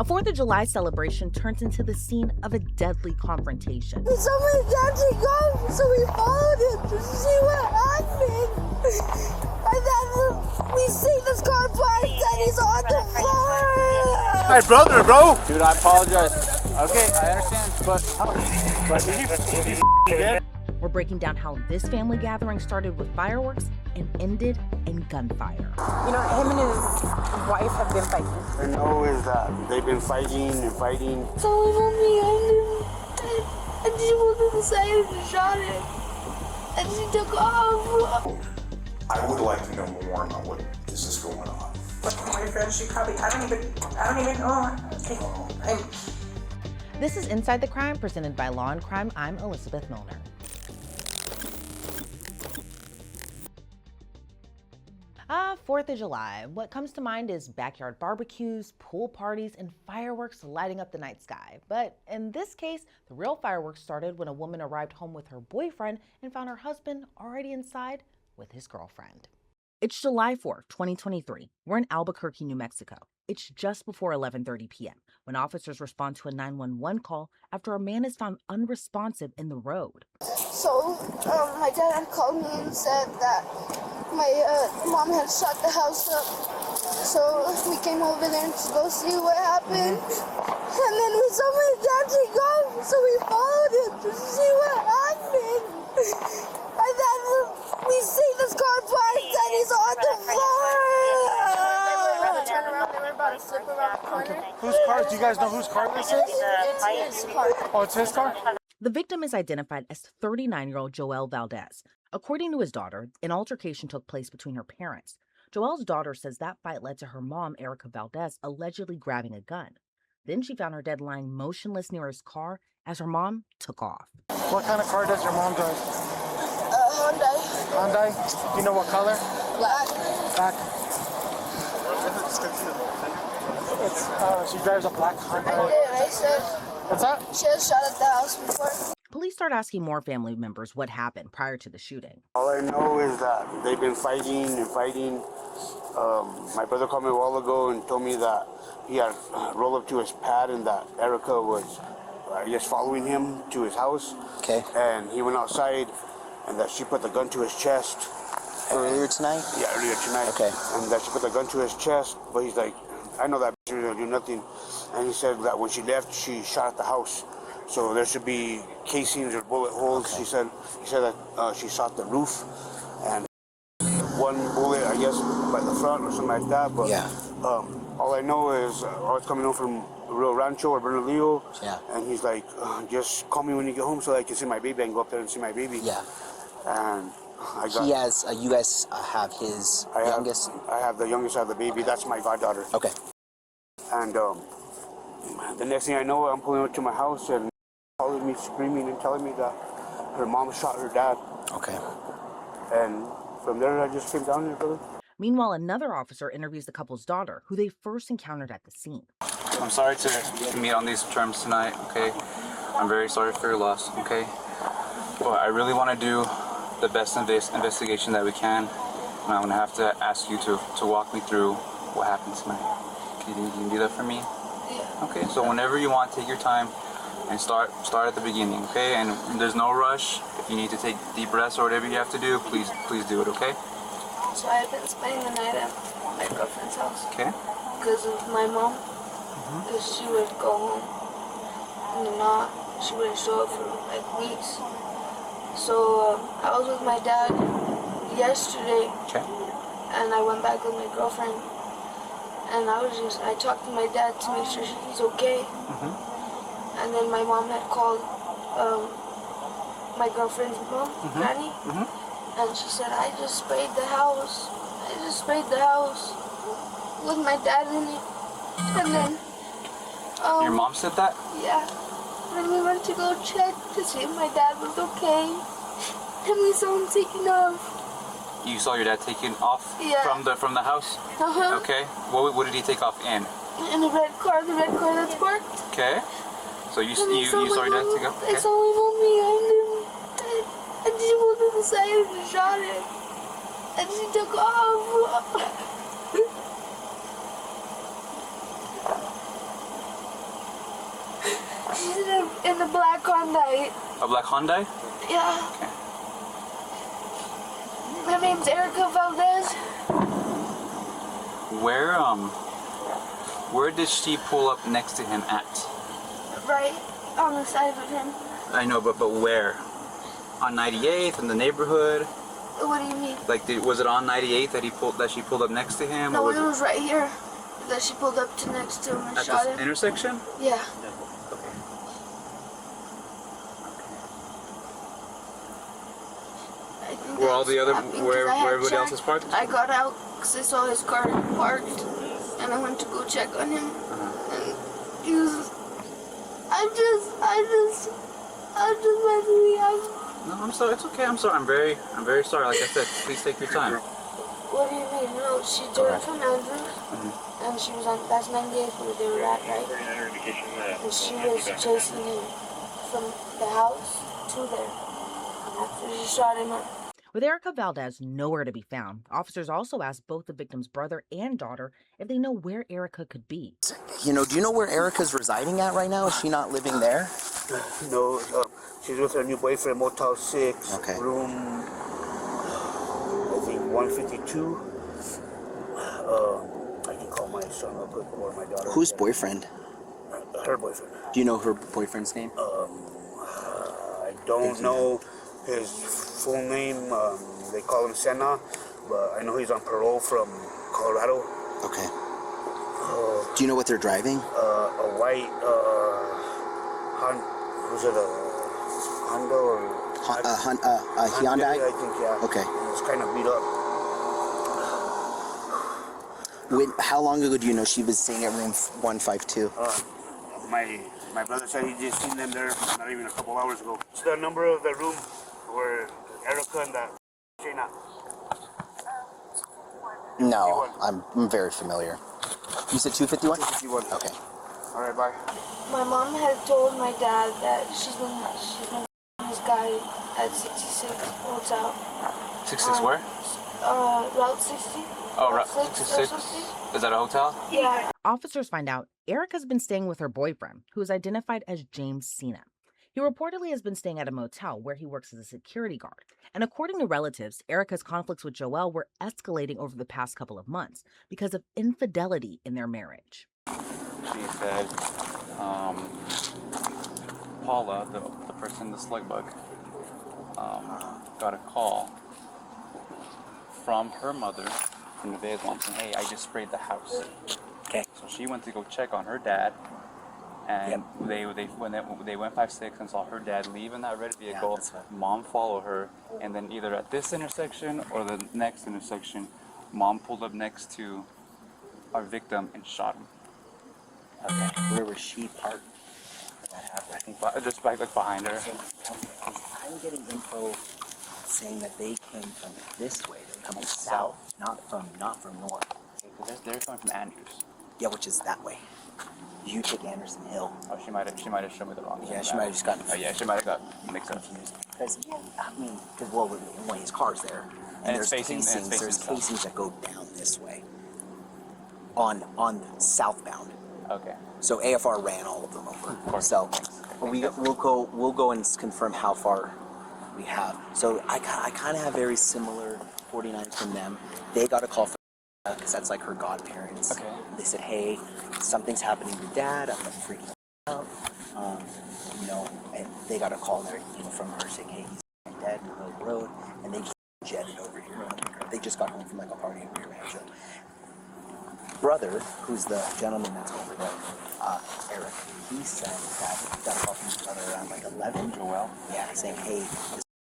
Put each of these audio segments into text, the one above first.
A 4th of July celebration turns into the scene of a deadly confrontation. Somebody actually go, so we followed him to see what happened. And then we see this car parked and he's on the floor. My brother, bro. Dude, I apologize. Okay, I understand, but he's dead. We're breaking down how this family gathering started with fireworks and ended in gunfire. You know, him and his wife have been fighting. I know is that they've been fighting and fighting. Someone on me, and she went to the side and shot it. And she took off. I would like to know more about what is this going on. But my friend, she probably, I don't even know. This is Inside the Crime, presented by Law&Crime. I'm Elizabeth Millner. 4th of July. What comes to mind is backyard barbecues, pool parties, and fireworks lighting up the night sky. But in this case, the real fireworks started when a woman arrived home with her boyfriend and found her husband already inside with his girlfriend. It's July 4th, 2023. We're in Albuquerque, New Mexico. It's just before 11:30 p.m. when officers respond to a 911 call after a man is found unresponsive in the road. So my dad called me and said that my mom had shut the house up. So we came over there to go see what happened. And then we saw my dad take off, so we followed him to see what happened. And then we see this car parked and he's on the floor. They were about to slip around the corner. Okay. Whose car? Do you guys know whose car this is? It's his car. Oh, it's his car? The victim is identified as 39-year-old Joel Valdez. According to his daughter, an altercation took place between her parents. Joel's daughter says that fight led to her mom, Erica Valdez, allegedly grabbing a gun. Then she found her dad lying motionless near his car as her mom took off. What kind of car does your mom drive? Hyundai. Hyundai? Do you know what color? Black. Black. She drives a black Hyundai. I said What's that? she has shot at the house before. Police start asking more family members what happened prior to the shooting. All I know is that they've been fighting and fighting. My brother called me a while ago and told me that he had rolled up to his pad and that Erica was, I guess, following him to his house. Okay. And he went outside and that she put the gun to his chest. Earlier tonight? Yeah, earlier tonight. Okay. And that she put the gun to his chest, but he's like, I know that bitch is gonna do nothing. And he said that when she left, she shot at the house. So there should be casings or bullet holes. Okay. He said that she shot the roof and one bullet, I guess, by the front or something like that. But yeah. All I know is I was coming home from Rio Rancho or Bernalillo. Yeah. And he's like, just call me when you get home so I can see my baby. I can go up there and see my baby. Yeah. And he has, you guys have his youngest? I have the youngest, I have the baby. Okay. That's my goddaughter. Okay. And the next thing I know, I'm pulling up to my house and calling me, screaming and telling me that her mom shot her dad. Okay. And from there, I just came down here, brother. Meanwhile, another officer interviews the couple's daughter, who they first encountered at the scene. I'm sorry to meet on these terms tonight, okay? I'm very sorry for your loss, okay? But I really want to do the best investigation that we can. And I'm going to have to ask you to walk me through what happened tonight. Okay, you can do that for me? Yeah. Okay, so whenever you want, take your time and start at the beginning, okay? And there's no rush. If you need to take deep breaths or whatever you have to do, please do it, okay? So I've been spending the night at my girlfriend's house. Okay. Because of my mom. Because she would go home and then she wouldn't show up for like weeks. So I was with my dad yesterday. Okay. And I went back with my girlfriend. And I talked to my dad to make sure he's okay. And then my mom had called my girlfriend's mom, Granny. And she said, I just sprayed the house. With my dad in it. And then... Your mom said that? Yeah. And we went to go check to see if my dad was okay. And we saw him taking off. You saw your dad taking off? Yeah. From the house? Okay. What did he take off in? In the red car that's parked. Okay. So you saw your dad take off? Okay. I saw him on me and she went to the side and shot it. And she took off. She's in the black Hyundai. A black Hyundai? Yeah. Her name's Erica Valdez. Where did she pull up next to him at? Right on the side of him. I know, but where? On 98th in the neighborhood? What do you mean? Like, was it on 98th that she pulled up next to him? No, or it was right here that she pulled up to next to him and at shot this him. intersection? Yeah. Where all the other, where everybody else is parked? I got out because I saw his car parked, and I went to go check on him. And he was. I just went to leave. No, I'm sorry. It's okay. I'm sorry. I'm very sorry. Like I said, please take your time. What do you mean? No, she drove from Andrews, and she was on. That's 98th where they were at, right? And she was chasing him from the house to there. And after she shot him up. With Erica Valdez nowhere to be found, officers also asked both the victim's brother and daughter if they know where Erica could be. Do you know where Erica's residing at right now? Is she not living there? No, she's with her new boyfriend, Motel 6, Okay. room, I think 152. I can call my son real quick or my daughter. Whose boyfriend? Her boyfriend. Do you know her boyfriend's name? I don't know his full name. They call him Senna, but I know he's on parole from Colorado. Okay. Do you know what they're driving? A white, was it a Honda or? A Hyundai? I think, yeah. Okay. It's kind of beat up. How long ago do you know she was staying at room 152? My brother said he just seen them there not even a couple hours ago. It's the number of the room where Erica and that Shayna. No, I'm very familiar. You said 251? 251. Okay. All right, bye. My mom had told my dad that she's been this guy at 66 Hotel. 66 where? Route 60. Oh, Route 66 or 66. something. Is that a hotel? Yeah. Officers find out Erica's been staying with her boyfriend, who is identified as James Cena. He reportedly has been staying at a motel where he works as a security guard. And according to relatives, Erica's conflicts with Jo-Elle were escalating over the past couple of months because of infidelity in their marriage. She said, Paula, the person, the slug bug, got a call from her mother, from Nevaeh's mom, saying, hey, I just sprayed the house. Okay. So she went to go check on her dad, and when they went 5-6 and saw her dad leave in that red vehicle, mom followed her, and then either at this intersection or the next intersection, mom pulled up next to our victim and shot him. Okay. Where was she parked? I think just like behind her. I'm getting info saying that they came from this way. They're coming south, not from north. Because they're coming from Andrews. Yeah, which is that way. You take Anderson Hill. Oh, she might have shown me the wrong. Yeah, she might have just gotten. Oh yeah, she might have got mixed up. Confused. Because well, his car's there, And there's it's facing casings. There's south. casings that go down this way. On southbound. Okay. So AFR ran all of them over. Of course. So we'll go and confirm how far we have. So I kind of have very similar 49s from them. They got a call from because that's like her godparents. Okay. They said, hey, something's happening to Dad. I'm freaking out. And they got a call there, from her saying, hey, he's dead in the road, and they just jetted over here. They just got home from like a party in Rio Rancho. Brother, who's the gentleman that's over there, Eric, he said that he got a call from his brother around like 11. Jo-Elle? Yeah, saying, hey,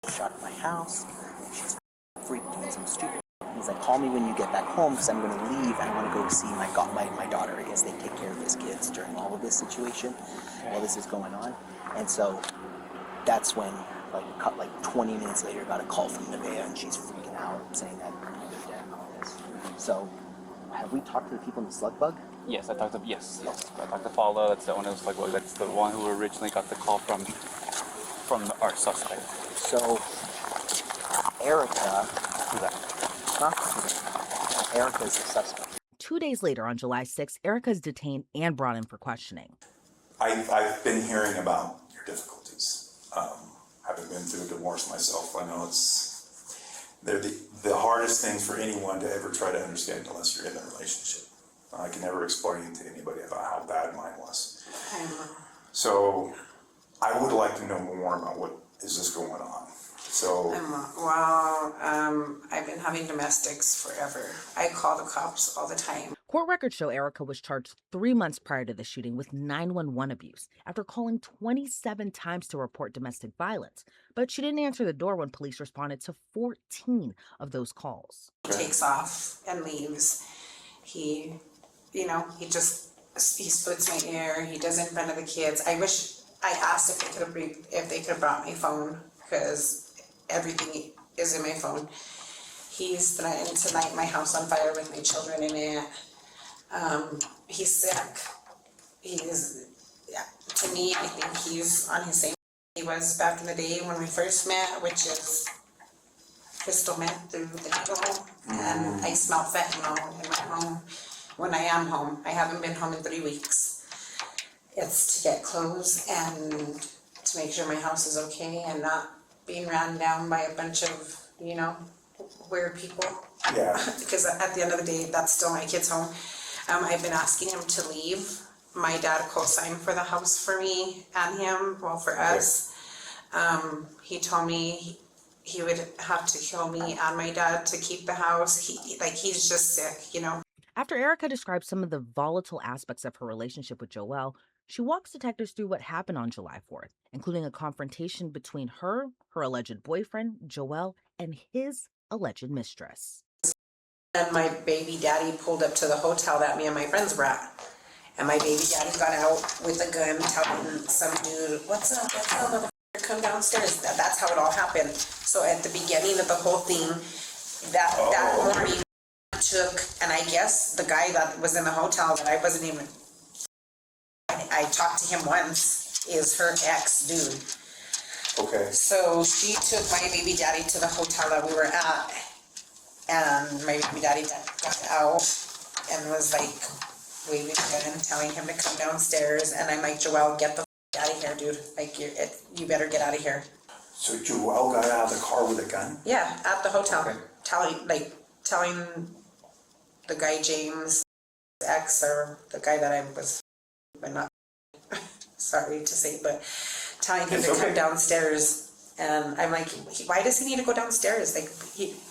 this shot at my house. She's freaking doing some stupid. He's like, call me when you get back home because I'm going to leave and I want to go see my daughter. I guess they take care of his kids during all of this situation while this is going on. And so that's when, like 20 minutes later, got a call from Nevaeh and she's freaking out saying that they're dead and all this. So have we talked to the people in the slug bug? Yes, I talked to I talked to Paula. That's the one who was like, well, that's the one who originally got the call from our suspect. So Erica, Who's that? Erica's the suspect. 2 days later, on July 6th, Erica is detained and brought in for questioning. I've been hearing about your difficulties. Having been through a divorce myself, I know they're the hardest things for anyone to ever try to understand unless you're in a relationship. I can never explain to anybody about how bad mine was. So I would like to know more about what is this going on. So I've been having domestics forever. I call the cops all the time. Court records show Erica was charged 3 months prior to the shooting with 911 abuse after calling 27 times to report domestic violence. But she didn't answer the door when police responded to 14 of those calls. He takes off and leaves. He splits my ear. He does it in front of the kids. I asked if they could have brought my phone because everything is in my phone. He's threatened to light my house on fire with my children in it. He's sick. To me, I think he's on his same he was back in the day when we first met, which is crystal meth through the needle. And I smell fentanyl in my home when I am home. I haven't been home in 3 weeks. It's to get clothes and to make sure my house is okay and not being ran down by a bunch of, weird people. yeah, Because at the end of the day, that's still my kid's home. I've been asking him to leave. My dad co-signed for the house for me and him, for us. He told me he would have to kill me and my dad to keep the house. He's just sick, After Erica describes some of the volatile aspects of her relationship with Jo-Elle, she walks detectives through what happened on July 4th, including a confrontation between her alleged boyfriend, Jo-Elle, and his alleged mistress. And my baby daddy pulled up to the hotel that me and my friends were at. And my baby daddy got out with a gun telling some dude, what's up, motherfucker, come downstairs. That's how it all happened. So at the beginning of the whole thing, that morning and I guess the guy that was in the hotel that I wasn't even, I talked to him once, is her ex-dude. okay. So she took my baby daddy to the hotel that we were at, and my baby daddy got out and was like waving a gun, telling him to come downstairs, and I'm like, Jo-Elle, get the out of here, dude. Like, you better get out of here. So Jo-Elle got out of the car with a gun? Yeah, at the hotel, Okay. telling the guy James, ex, or the guy that I was, but not sorry to say, but telling him to come downstairs. And I'm like, why does he need to go downstairs? Like,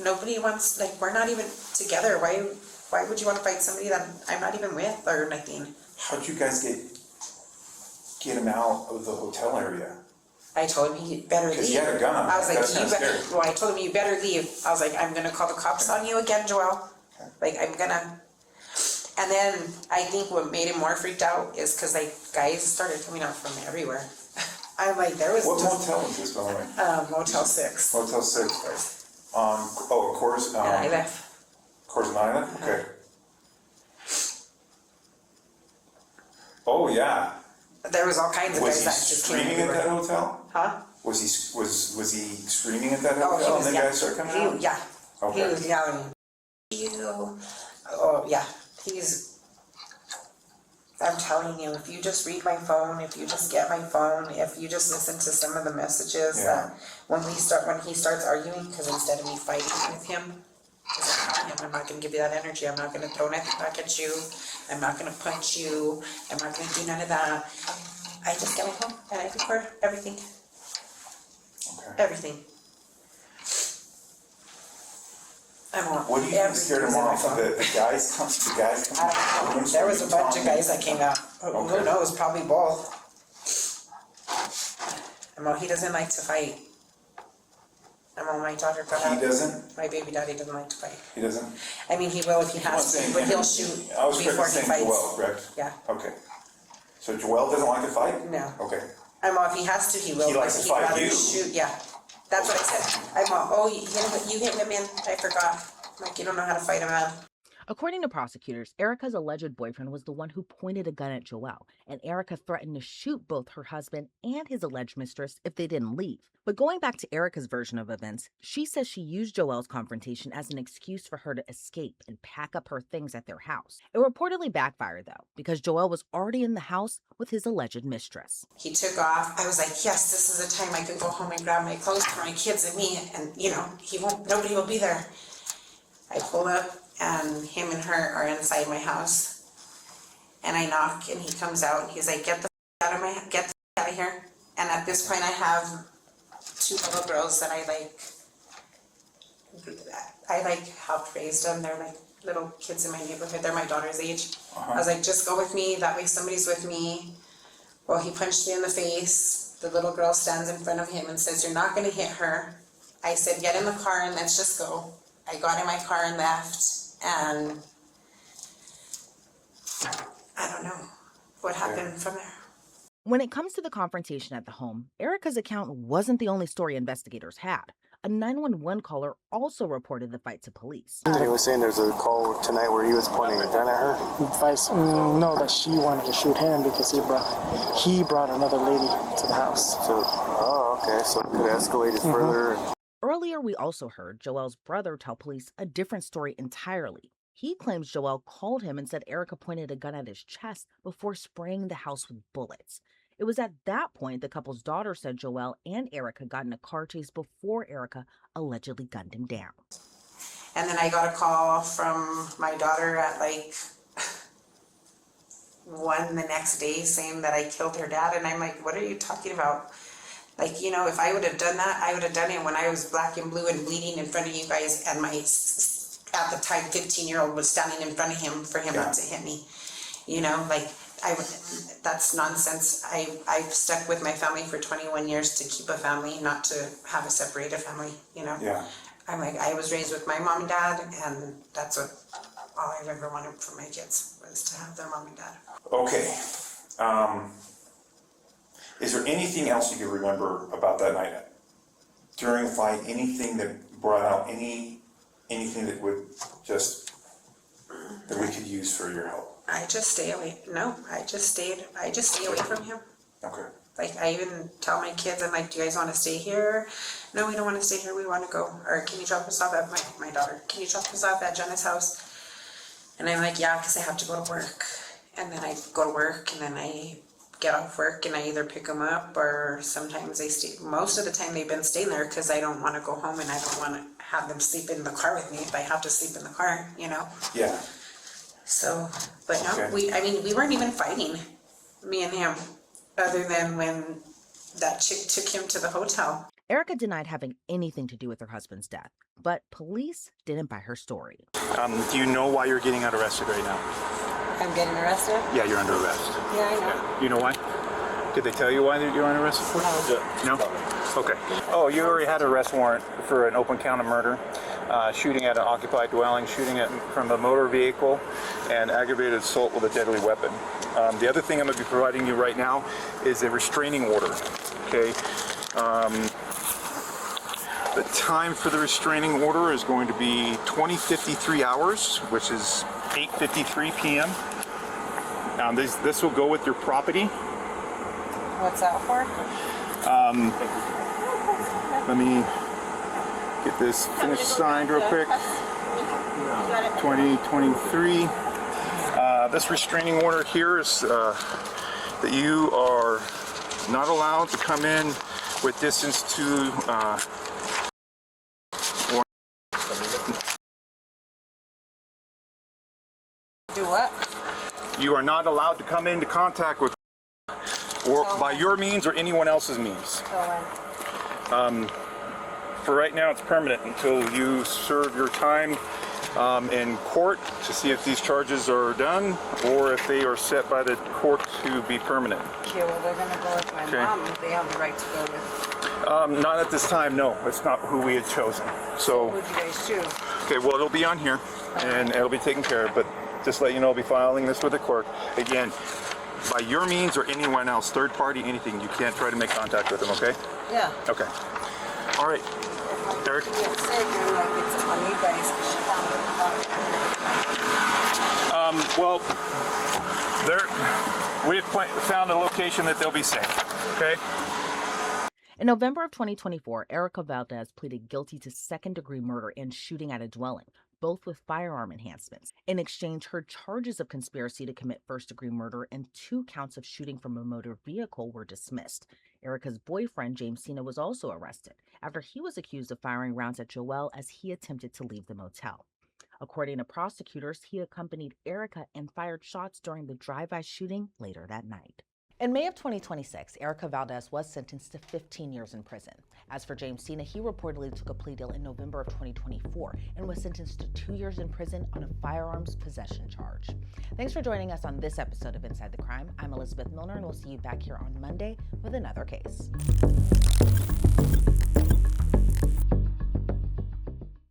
nobody wants, we're not even together. Why would you want to fight somebody that I'm not even with or nothing? How'd you guys get him out of the hotel area? I told him he better leave. Because he had a gun. I was like, That's kinda scary. I told him you better leave. I was like, I'm gonna call the cops on you again, Jo-Elle. Okay. And then I think what made him more freaked out is because guys started coming out from everywhere. I'm like, there was What motel was this, by the way? Motel 6. Motel 6. Of course. And I left. Course Island? Okay. Oh, yeah. There was all kinds of Was guys he that just came screaming at everywhere. that hotel? Huh? Was he screaming at that Oh, hotel and then yeah. guys started coming out? Yeah. Okay. He was yelling. Oh, yeah. I'm telling you, if you just read my phone, if you just get my phone, if you just listen to some of the messages that when he starts arguing, because instead of me fighting with him, I'm not going to give you that energy. I'm not going to throw nothing back at you. I'm not going to punch you. I'm not going to do none of that. I just get my phone and I record everything. Okay. Everything. What do you think scared him off? The guys come? I don't know. There was a bunch of guys that came out. Okay. Who knows? Probably both. He doesn't like to fight. My daughter got out. He doesn't? My baby daddy doesn't like to fight. He doesn't? I mean, he will if he has to, but he'll shoot I was before he saying fights. Jo-Elle, correct? Yeah. Okay. So Jo-Elle doesn't like to fight? No. Okay. If he has to, he will. He likes but to he'd fight rather you. Shoot. Yeah. That's what I said. You hit women. I forgot. Like, you don't know how to fight a man. According to prosecutors, Erica's alleged boyfriend was the one who pointed a gun at Jo-Elle, and Erica threatened to shoot both her husband and his alleged mistress if they didn't leave. But going back to Erica's version of events, she says she used Jo-Elle's confrontation as an excuse for her to escape and pack up her things at their house. It reportedly backfired, though, because Jo-Elle was already in the house with his alleged mistress. He took off. I was like, yes, this is the time I can go home and grab my clothes for my kids and me, and nobody will be there. I pull up, and him and her are inside my house, and I knock, and he comes out. He's like, get the out of here. And at this point, I have 2 little girls that I helped raise them. They're like little kids in my neighborhood. They're my daughter's age. I was like, just go with me. That way, somebody's with me. Well, he punched me in the face. The little girl stands in front of him and says, "You're not going to hit her." I said, "Get in the car and let's just go." I got in my car and left. And I don't know what happened from there. When it comes to the confrontation at the home, Erica's account wasn't the only story investigators had. A 911 caller also reported the fight to police. He was saying there's a call tonight where he was pointing a gun at her? No, that she wanted to shoot him because he brought another lady to the house. So, okay, so it could have escalated further. Earlier, we also heard Jo-Elle's brother tell police a different story entirely. He claims Jo-Elle called him and said Erica pointed a gun at his chest before spraying the house with bullets. It was at that point the couple's daughter said Jo-Elle and Erica got in a car chase before Erica allegedly gunned him down. And then I got a call from my daughter at 1 the next day saying that I killed her dad. And I'm like, what are you talking about? If I would have done that, I would have done it when I was black and blue and bleeding in front of you guys, and my, at the time, 15-year-old was standing in front of him for him not to hit me. That's nonsense. I've stuck with my family for 21 years to keep a family, not to have a separated family, Yeah. I was raised with my mom and dad, and that's all I've ever wanted for my kids, was to have their mom and dad. Okay. Is there anything else you can remember about that night? During the fight, anything that brought out anything that would that we could use for your help? I just stay away. No, I just stay away from him. Okay. I even tell my kids, I'm like, do you guys want to stay here? No, we don't want to stay here. We want to go. Or can you drop us off at my daughter? Can you drop us off at Jenna's house? And I'm like, yeah, because I have to go to work. And then I go to work, and then I get off work, and I either pick them up, or sometimes they stay. Most of the time they've been staying there because I don't want to go home, and I don't want to have them sleep in the car with me if I have to sleep in the car, Yeah. So, but no, Okay. we weren't even fighting, me and him, other than when that chick took him to the hotel. Erica denied having anything to do with her husband's death, but police didn't buy her story. Do you know why you're getting arrested right now? I'm getting arrested? Yeah, you're under arrest. Yeah, I know. Yeah. You know why? Did they tell you why you're under arrest for? No. No? Okay. Oh, you already had an arrest warrant for an open count of murder, shooting at an occupied dwelling, shooting at from a motor vehicle, and aggravated assault with a deadly weapon. The other thing I'm going to be providing you right now is a restraining order. Okay. The time for the restraining order is going to be 20:53 hours, which is 8:53 p.m. This will go with your property. What's that for? Let me get this finished signed real quick. 2023. This restraining order here is that you are not allowed to come in with distance to Do what? you are not allowed to come into contact with or by your means or anyone else's means. For right now, it's permanent until you serve your time in court to see if these charges are done or if they are set by the court to be permanent. Okay, well, they're gonna go with my mom if they have the right to go with. Not at this time, no. It's not who we had chosen. So, Who'd you guys choose? okay, well, it'll be on here and it'll be taken care of, but just let you know, I'll be filing this with the court. Again, by your means or anyone else, third party, anything, you can't try to make contact with them, okay? Yeah. Okay. All right. Eric? It said you're like, it's on you guys. She found it. Well, we've found a location that they'll be safe, okay? In November of 2024, Erica Valdez pleaded guilty to second-degree murder and shooting at a dwelling, both with firearm enhancements. In exchange, her charges of conspiracy to commit first-degree murder and 2 counts of shooting from a motor vehicle were dismissed. Erica's boyfriend, James Cena, was also arrested after he was accused of firing rounds at Jo-Elle as he attempted to leave the motel. According to prosecutors, he accompanied Erica and fired shots during the drive-by shooting later that night. In May of 2026, Erica Valdez was sentenced to 15 years in prison. As for James Cena, he reportedly took a plea deal in November of 2024 and was sentenced to 2 years in prison on a firearms possession charge. Thanks for joining us on this episode of Inside the Crime. I'm Elizabeth Millner, and we'll see you back here on Monday with another case.